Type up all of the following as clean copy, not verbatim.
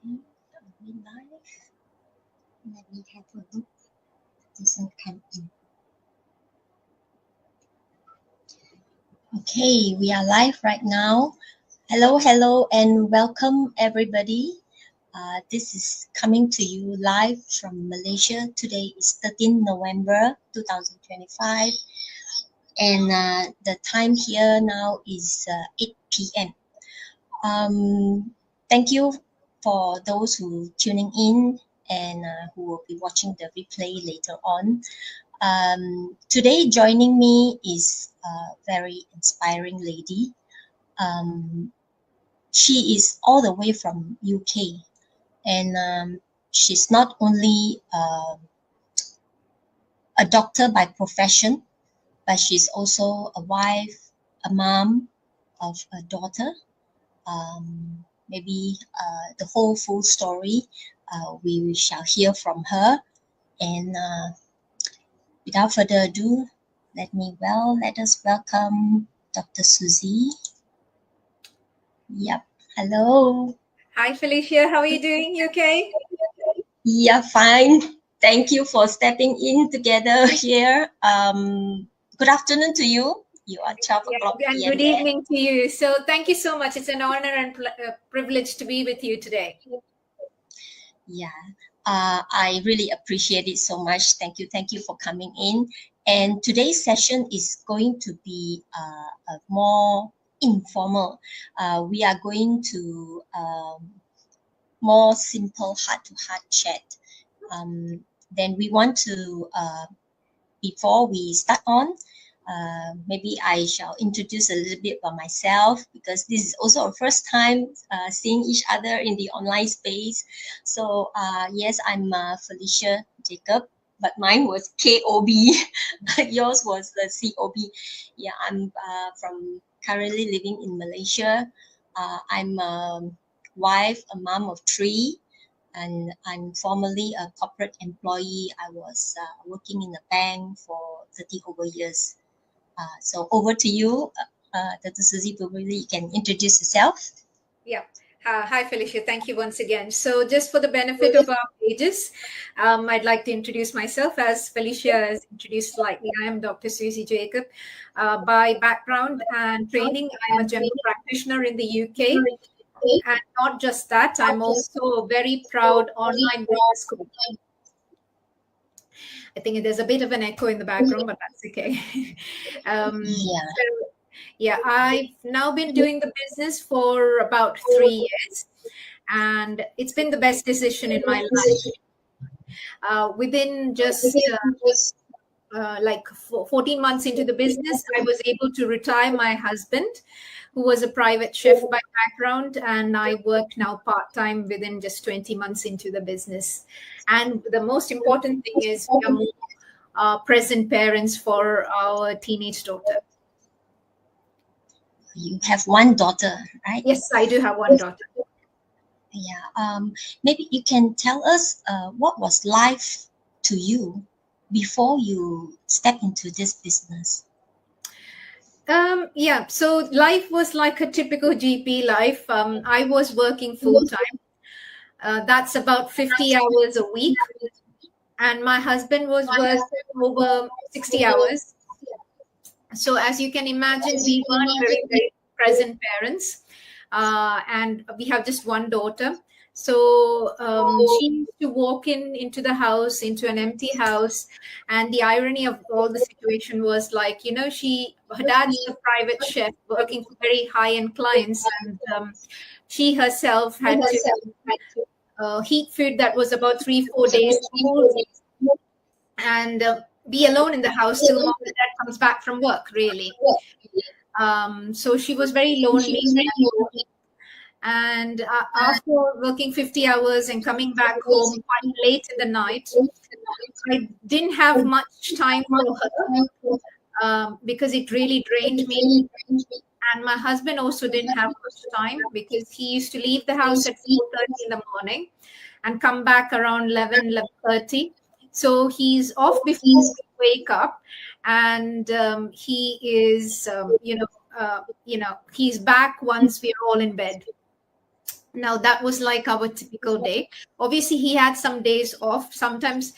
Are we live? Let me have a look. Doesn't come in. Okay, we are live right now. Hello, and welcome everybody. This is coming to you live from Malaysia. Today is 13 November 2025, and the time here now is 8 p.m. Thank you for those who tuning in and who will be watching the replay later on. Today joining me is a very inspiring lady. She is all the way from UK, and she's not only a doctor by profession, but she's also a wife, a mom of a daughter. Maybe the whole full story we shall hear from her. And without further ado, let us welcome Dr. Susie. Yep. Hello. Hi, Felicia. How are you doing? You okay? Yeah, fine. Thank you for stepping in together here. Good afternoon to you. You are 12 o'clock and PM good evening to you. So thank you so much. It's an honor and privilege to be with you today. Yeah, I really appreciate it so much. Thank you for coming in. And today's session is going to be a more informal. We are going to more simple heart-to-heart chat. Then we want to, before we start on, maybe I shall introduce a little bit about myself, because this is also our first time seeing each other in the online space. So yes, I'm Felicia Jacob, but mine was KOB. Yours was the COB. Yeah, I'm currently living in Malaysia. I'm a wife, a mom of 3. And I'm formerly a corporate employee. I was working in a bank for 30 over years. So over to you, Dr. Susie. Probably you can introduce yourself. Yeah. Hi, Felicia. Thank you once again. So just for the benefit of our pages, I'd like to introduce myself. As Felicia has introduced slightly, I am Dr. Susie Jacob. By background and training, I'm a general practitioner in the UK. And not just that, I'm also a very proud online business coach. I think there's a bit of an echo in the background, but that's okay. Yeah, I've now been doing the business for about 3 years, and it's been the best decision in my life. Within just like 14 months into the business, I was able to retire my husband, who was a private chef by background, and I work now part-time within just 20 months into the business. And the most important thing is we are more present parents for our teenage daughter. You have one daughter, right? Yes, I do have one daughter. Yeah. Maybe you can tell us what was life to you before you step into this business. Yeah, so life was like a typical GP life. I was working full-time. That's about 50 hours a week. And my husband was working over 60 hours. So as you can imagine, we weren't very, very present parents. And we have just one daughter. So she used to walk into the house, into an empty house. And the irony of all the situation was like, you know, her dad's a private chef working for very high-end clients. And she herself had to heat food that was about 3-4 days old, and be alone in the house till mom and dad comes back from work, really. So she was very lonely. And after working 50 hours and coming back home quite late in the night, I didn't have much time for her because it really drained me. And my husband also didn't have much time because he used to leave the house at 4:30 in the morning and come back around 11:30. So he's off before we wake up, and he is, he's back once we're all in bed. Now that was like our typical day. Obviously, he had some days off. Sometimes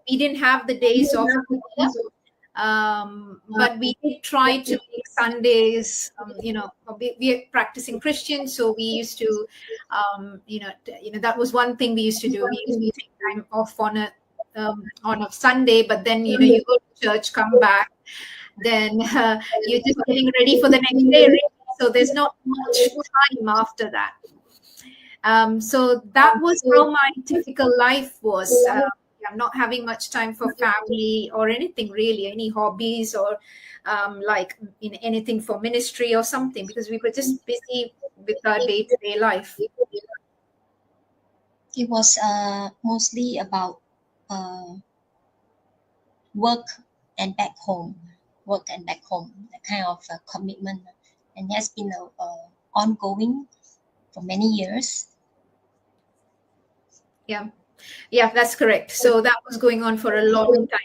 we didn't have the days off together, but we did try to make Sundays. We are practicing Christian, so we used to, that was one thing we used to do. We used to take time off on a Sunday, but then you go to church, come back, then you're just getting ready for the next day. Really. So there's not much time after that. So that was how my typical life was. I'm not having much time for family or anything really, any hobbies or like in anything for ministry or something, because we were just busy with our day-to-day life. It was mostly about work and back home, that kind of commitment, and has been ongoing for many years. Yeah, that's correct. So that was going on for a long time.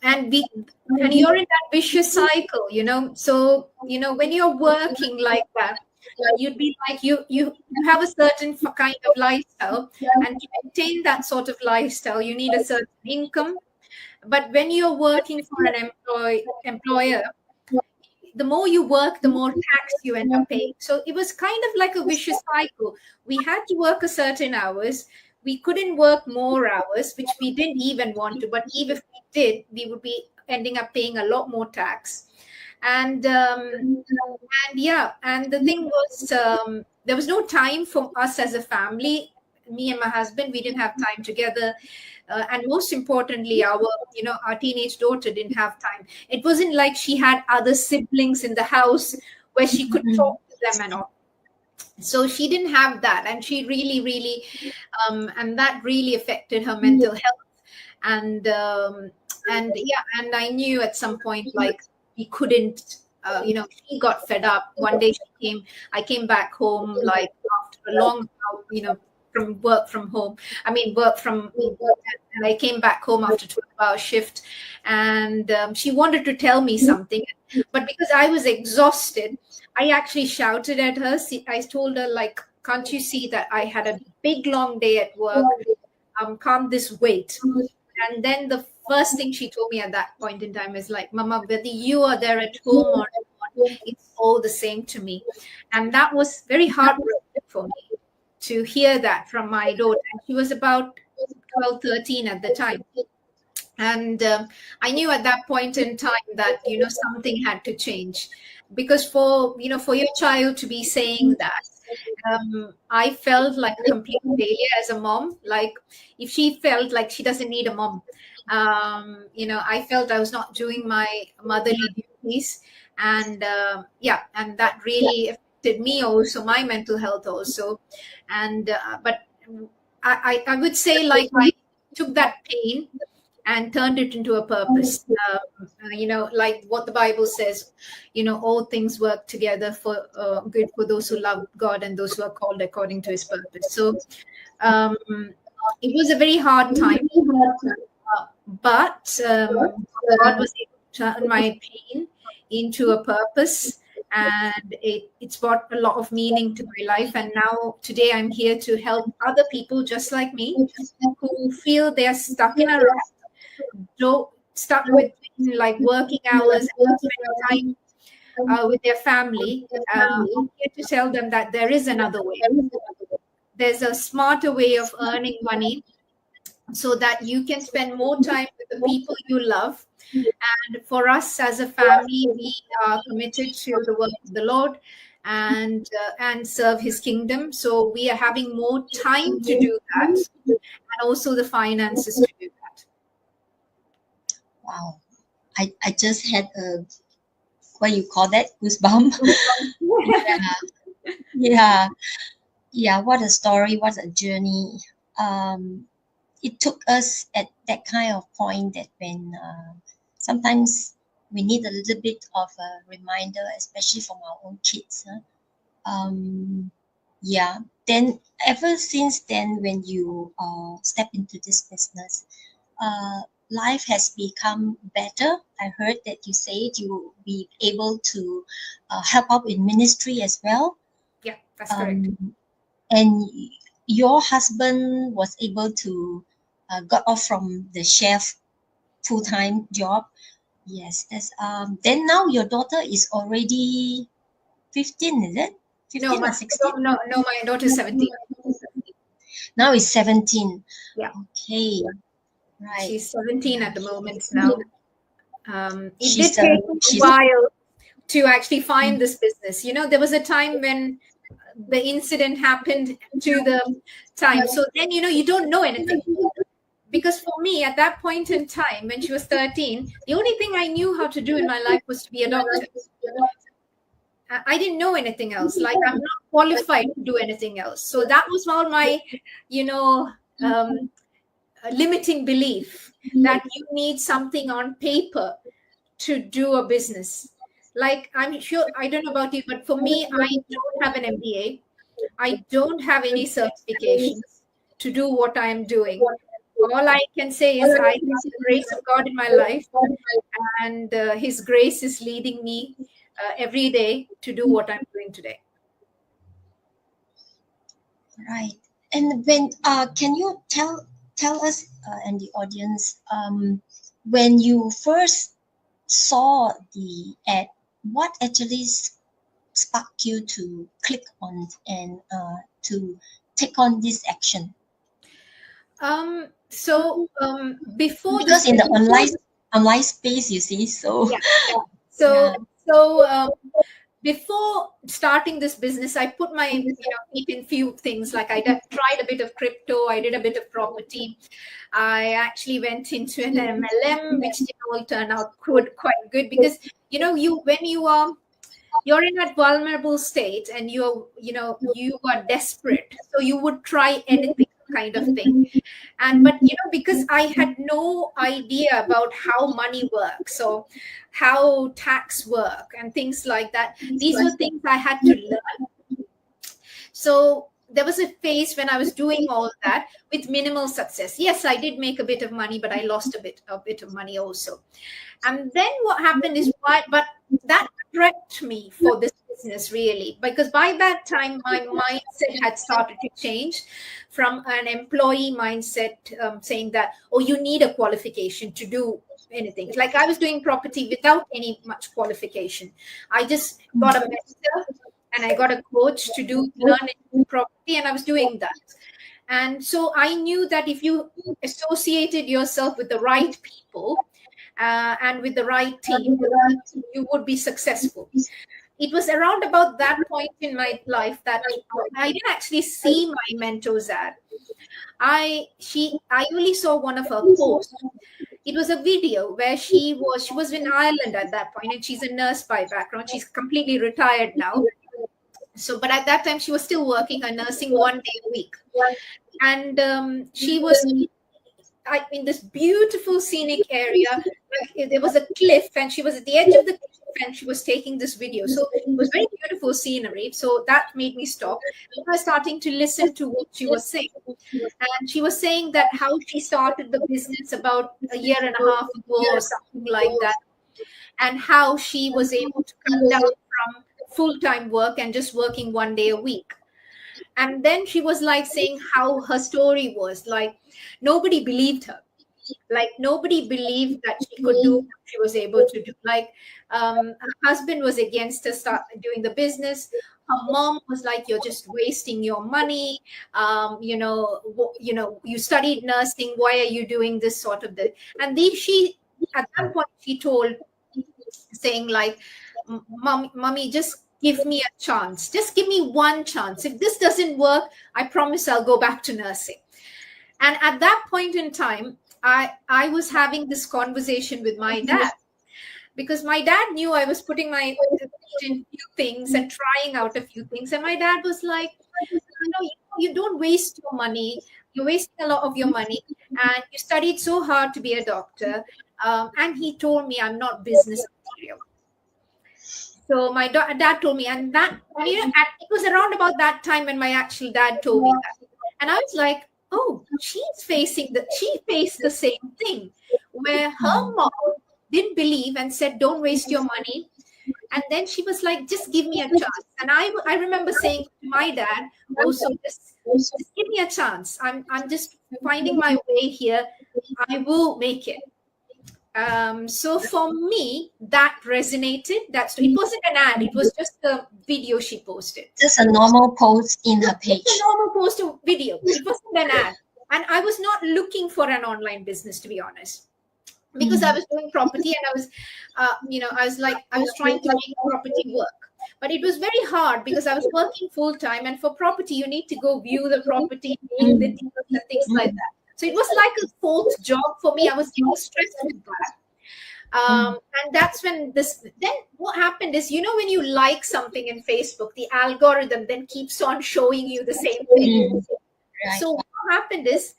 And you're in that vicious cycle, so when you're working like that, you'd be like you have a certain kind of lifestyle, and to maintain that sort of lifestyle you need a certain income. But when you're working for an employer, the more you work, the more tax you end up paying. So it was kind of like a vicious cycle. We had to work a certain hours. We couldn't work more hours, which we didn't even want to. But even if we did, we would be ending up paying a lot more tax. And the thing was, there was no time for us as a family. Me and my husband, we didn't have time together. And most importantly, our teenage daughter didn't have time. It wasn't like she had other siblings in the house where she could talk to them and all. So she didn't have that, and she really and that really affected her mental health. And I knew at some point, like, we couldn't, she got fed up. One day I came back home, like, after a long, from work from home. I mean, and I came back home after 12-hour shift, and she wanted to tell me something, but because I was exhausted, I actually shouted at her. I told her, like, can't you see that I had a big long day at work? Can't this wait? And then the first thing she told me at that point in time is like, Mama, whether you are there at home or not, it's all the same to me. And that was very heartbreaking for me to hear that from my daughter. She was about 12, 13 at the time. And I knew at that point in time that, something had to change, because for your child to be saying that, I felt like a complete failure as a mom. Like, if she felt like she doesn't need a mom, I felt I was not doing my motherly duties. And and that really affected me also, my mental health also. And but I would say, like, I took that pain and turned it into a purpose. Like what the Bible says, all things work together for good for those who love God and those who are called according to his purpose. So um, it was a very hard time, but God was able to turn my pain into a purpose, and it's brought a lot of meaning to my life. And now today I'm here to help other people just like me, who feel they're stuck in a rut, stuck with, like, working hours and spending time with their family. I'm here to tell them that there is another way. There's a smarter way of earning money, so that you can spend more time with the people you love. And for us as a family, we are committed to the work of the Lord, and serve his kingdom. So we are having more time to do that, and also the finances to do that. Wow. I just had a, what you call that, goosebump. Yeah, what a story, what a journey. It took us at that kind of point that when sometimes we need a little bit of a reminder, especially from our own kids. Yeah, then ever since then, when you step into this business, life has become better. I heard that you said you will be able to help out in ministry as well. Yeah, That's correct. And your husband was able to got off from the chef full-time job. Yes, that's then now your daughter is already 15, is it? 15 or 16? No, my daughter is 17. Now it's 17. Yeah. Okay. Right. She's 17 at the moment now. It She's did take a while to actually find this business. There was a time when the incident happened to the time. So then, you don't know anything. Because for me, at that point in time, when she was 13, the only thing I knew how to do in my life was to be a doctor. I didn't know anything else. Like, I'm not qualified to do anything else. So that was all my, limiting belief that you need something on paper to do a business. Like, I'm sure, I don't know about you, but for me, I don't have an MBA. I don't have any certifications to do what I'm doing. All I can say is I have the grace of God in my life, and His grace is leading me every day to do what I'm doing today. Right. And when can you tell us and the audience when you first saw the ad, what actually sparked you to click on and to take on this action? Before because in the online space, you see, so before starting this business, I put my feet in few things. Like, I tried a bit of crypto, I did a bit of property, I actually went into an MLM, which didn't all turn out quite good, because you're in that vulnerable state and you are desperate, so you would try anything kind of thing. But because I had no idea about how money works or how tax work and things like that, these were things I had to learn. So there was a phase when I was doing all that with minimal success. Yes, I did make a bit of money, but I lost a bit of money also. And then what happened is but that prepped me for this business, really, because by that time my mindset had started to change from an employee mindset, saying that, oh, you need a qualification to do anything. Like, I was doing property without any much qualification. I just got a mentor and I got a coach to learn property, and I was doing that. And so I knew that if you associated yourself with the right people and with the right team, you would be successful. It was around about that point in my life that I didn't actually see my mentor's ad. I only saw one of her posts. It was a video where she was in Ireland at that point, and she's a nurse by background. She's completely retired now. So, but at that time she was still working her nursing 1 day a week, and she was in this beautiful scenic area. Like, there was a cliff, and she was at the edge of the cliff, and she was taking this video. So it was very beautiful scenery. So that made me stop. I was starting to listen to what she was saying, and she was saying that how she started the business about a year and a half ago or something like that, and how she was able to cut down from full-time work and just working 1 day a week. And then she was like saying how her story was like, nobody believed her. Like, nobody believed that she could do what she was able to do. Like, her husband was against her start doing the business. Her mom was like, you're just wasting your money. You studied nursing. Why are you doing this sort of thing? And at that point, she told, saying like, mommy, just give me a chance. Just give me one chance. If this doesn't work, I promise I'll go back to nursing. And at that point in time, I was having this conversation with my dad, because my dad knew I was putting my feet in a few things and trying out a few things. And my dad was like, you don't waste your money. You're wasting a lot of your money. And you studied so hard to be a doctor. And he told me I'm not business material. So my dad told me, and it was around about that time when my actual dad told me that. And I was like, oh, she faced the same thing, where her mom didn't believe and said, don't waste your money. And then she was like, just give me a chance. And I remember saying to my dad, also, just give me a chance. I'm just finding my way here. I will make it. So for me, that resonated. It wasn't an ad, it was just a video she posted. Just a normal post in her page. Just a normal post of video. It wasn't an ad. And I was not looking for an online business, to be honest, because I was doing property, and I was, I was trying to make property work. But it was very hard because I was working full time, and for property, you need to go view the property, make the deals, and things like that. So it was like a fourth job for me. I was getting stressed with that. And that's when then what happened is, when you like something in Facebook, the algorithm then keeps on showing you the same thing. Right. So what happened is,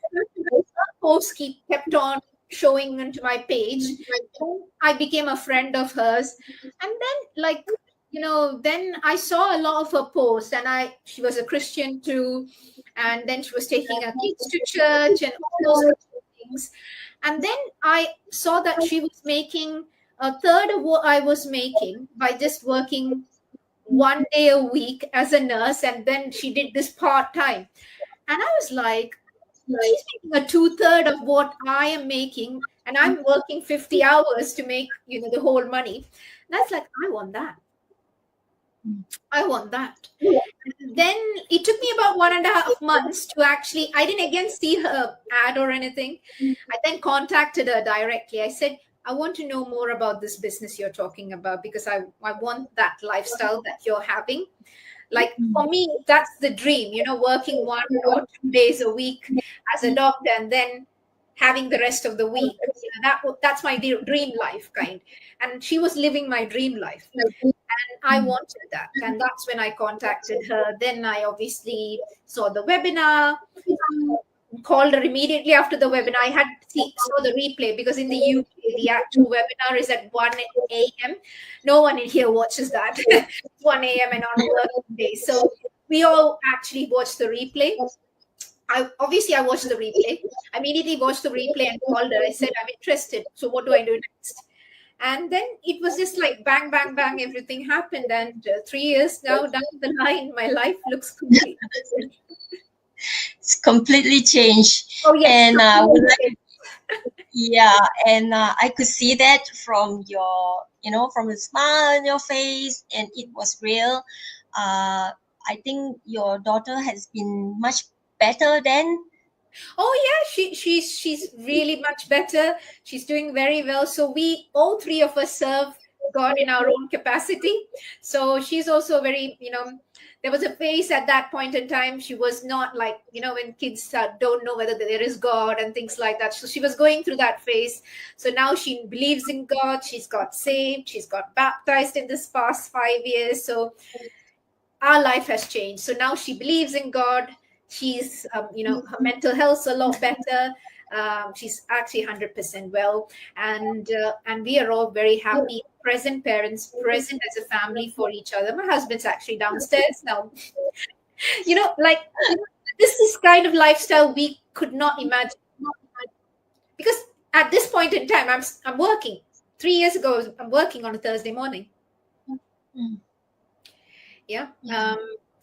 posts kept on showing into my page. I became a friend of hers. And then, then I saw a lot of her posts, and she was a Christian too. And then she was taking her kids to church and all those things. And then I saw that she was making a third of what I was making by just working 1 day a week as a nurse. And then she did this part-time. And I was like, she's making a 2/3 of what I am making, and I'm working 50 hours to make, the whole money. That's like, I want that. I want that. Then it took me about 1.5 months to actually, I didn't again see her ad or anything. I then contacted her directly. I said, I want to know more about this business you're talking about, because I want that lifestyle that you're having. Like, for me, that's the dream, working 1 or 2 days a week as a doctor, and then having the rest of the week. That's my dream life kind. And she was living my dream life. And I wanted that. And that's when I contacted her. Then I obviously saw the webinar, called her immediately after the webinar. I had saw the replay, because in the UK, the actual webinar is at 1 a.m. No one in here watches that. 1 a.m. and on a working day. So we all actually watched the replay. I watched the replay. I immediately watched the replay and called her. I said, I'm interested. So what do I do next? And then it was just like bang, bang, bang, everything happened. And 3 years now down the line, my life looks completely different. It's completely changed. Oh, yes. And and I could see that from your, from the smile on your face, and it was real. I think your daughter has been much better then. Oh yeah, she's really much better. She's doing very well. So we all three of us serve God in our own capacity. So she's also very, there was a phase at that point in time. She was not like, when kids don't know whether there is God and things like that. So she was going through that phase. So now she believes in God. She's got saved. She's got baptized in this past 5 years. So our life has changed. So now she believes in God. She's, her mental health's a lot better. She's actually 100% well. And we are all very happy, present parents, present as a family for each other. My husband's actually downstairs now. This is kind of lifestyle we could not imagine. Because at this point in time, I'm working. 3 years ago, I'm working on a Thursday morning. Yeah.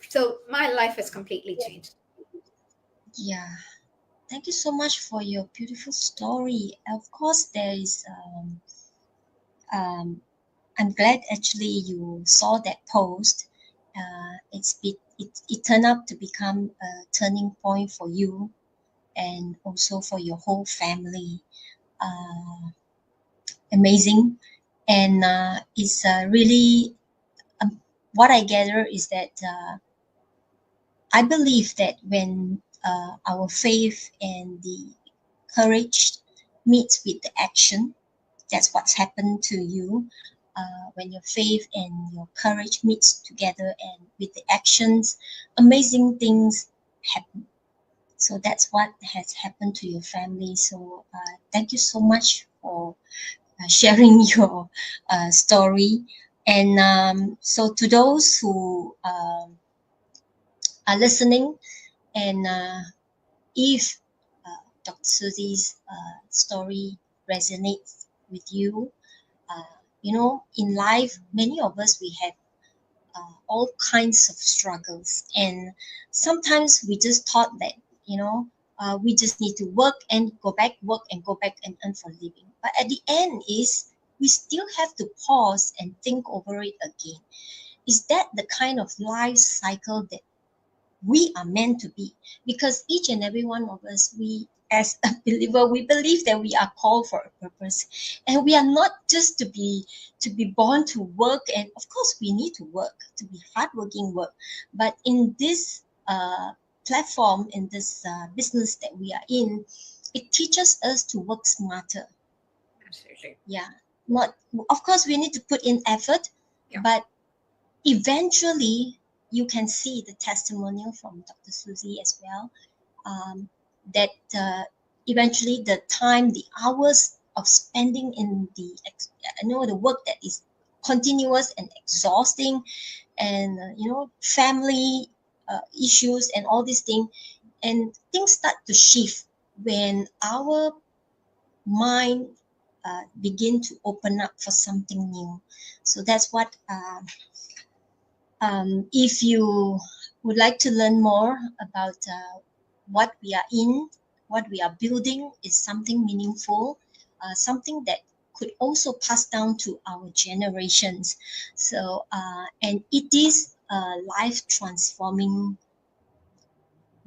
So my life has completely changed. Yeah. Thank you so much for your beautiful story. Of course, there is. I'm glad actually you saw that post. It turned out to become a turning point for you, and also for your whole family. Amazing, and it's really. What I gather is that I believe that when our faith and the courage meets with the action, that's what's happened to you. When your faith and your courage meets together, and with the actions, amazing things happen. So that's what has happened to your family. So thank you so much for sharing your story. And so to those who are listening, and if Dr. Susie's story resonates with you, in life, many of us, we have all kinds of struggles. And sometimes we just thought that, we just need to work and go back and earn for living. But at the end is we still have to pause and think over it again. Is that the kind of life cycle that we are meant to be? Because each and every one of us, we as a believer, we believe that we are called for a purpose, and we are not just to be born to work. And of course we need to work, to be hardworking work, but in this platform, in this business that we are in, it teaches us to work smarter. Absolutely. Yeah, not, of course we need to put in effort, Yeah. but eventually you can see the testimonial from Dr. Susie as well, that eventually the time, the hours of spending in the work that is continuous and exhausting, and family issues and all these things, and things start to shift when our mind begin to open up for something new. So that's what if you would like to learn more about what we are in, what we are building is something meaningful, something that could also pass down to our generations. So, and it is a life transforming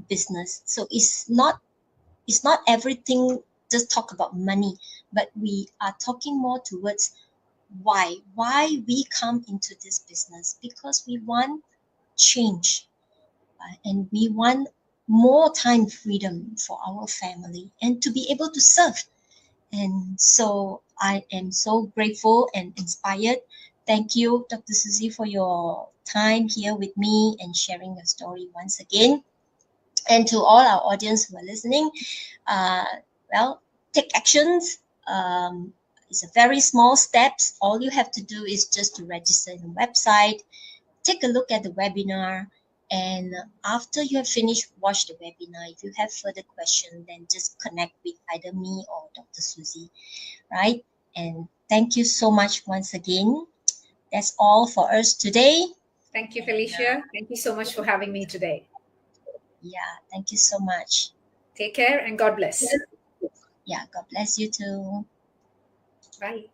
business. So it's not everything just talk about money, but we are talking more towards why we come into this business, because we want change, and we want more time freedom for our family and to be able to serve. And so I am so grateful and inspired. Thank you, Dr. Susie, for your time here with me and sharing your story once again. And to all our audience who are listening, uh, well, take actions. It's a very small steps. All you have to do is just to register in the website, take a look at the webinar, and after you have finished, watch the webinar. If you have further questions, then just connect with either me or Dr. Susie, right? And thank you so much once again. That's all for us today. Thank you, And Felicia. Thank you so much for having me today. yeah, thank you so much. Take care and God bless. Yeah, God bless you too. Bye.